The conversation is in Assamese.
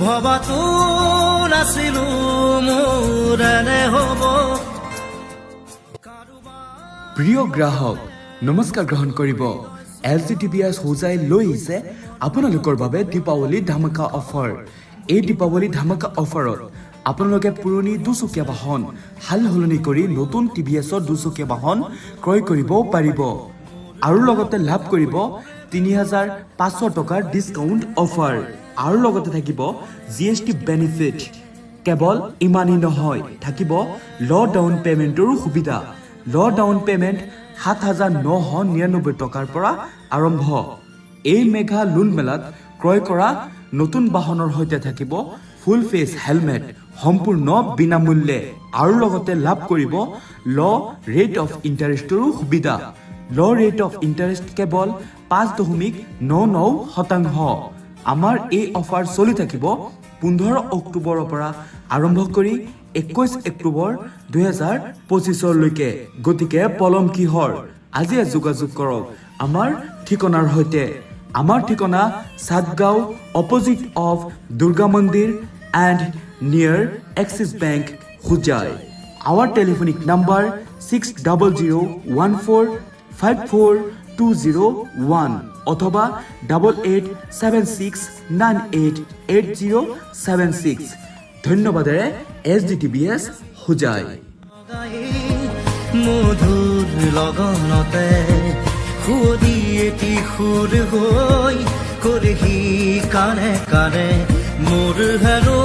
ভবাতো নাছিলো মোৰ এনে হ'ব। প্ৰিয় গ্ৰাহক নমস্কাৰ গ্ৰহণ কৰিব। LGTBS হোজাই লৈ আহিছে আপোনালোকৰ বাবে দীপাৱলী ধামাকা অফাৰ। এই দীপাৱলী ধামাকা অফাৰত আপোনালোকে পুৰণি দুচকীয়া বাহন হাল সলনি কৰি নতুন TVSৰ দুচকীয়া বাহন ক্ৰয় কৰিব পাৰিব আৰু লগতে লাভ কৰিব ৩৫০০ টকাৰ ডিছকাউণ্ট অফাৰ আৰু লগতে থাকিব GST বেনিফিট। কেৱল ইমানেই নহয়, থাকিব ল' ডাউন পেমেণ্টৰো সুবিধা। ল' ডাউন পেমেণ্ট ৭,৯৯৯ টকাৰ পৰা আৰম্ভ। এই মেঘা লোন মেলাত ক্ৰয় কৰা নতুন বাহনৰ সৈতে থাকিব ফুল ফেচ হেলমেট সম্পূৰ্ণ বিনামূল্যে আৰু লগতে লাভ কৰিব ল' ৰেট অফ ইণ্টাৰেষ্টৰো সুবিধা। ল' ৰেট অফ ইণ্টাৰেষ্ট কেৱল ৫.৯৯%। আমাৰ এই অফাৰ চলি থাকিব ১৫ অক্টোবৰৰ পৰা আৰম্ভ কৰি ২১ অক্টোবৰ ২০২৫লৈকে। গতিকে পলম কিহৰ, আজিয়ে যোগাযোগ কৰক আমাৰ ঠিকনাৰ সৈতে। আমাৰ ঠিকনা সাতগাঁও, অপজিট অফ দুৰ্গা মন্দিৰ এণ্ড নিয়াৰ axis bank, Hojai. Our telephonic number 600014542001 অথবা 8876988076। ধন্যবাদেৰে LGTBS হোজাই। মধুৰ লগনতে সুদি এটি সুৰ হৈ কৰহি কাণে কাণে মোৰ হেনো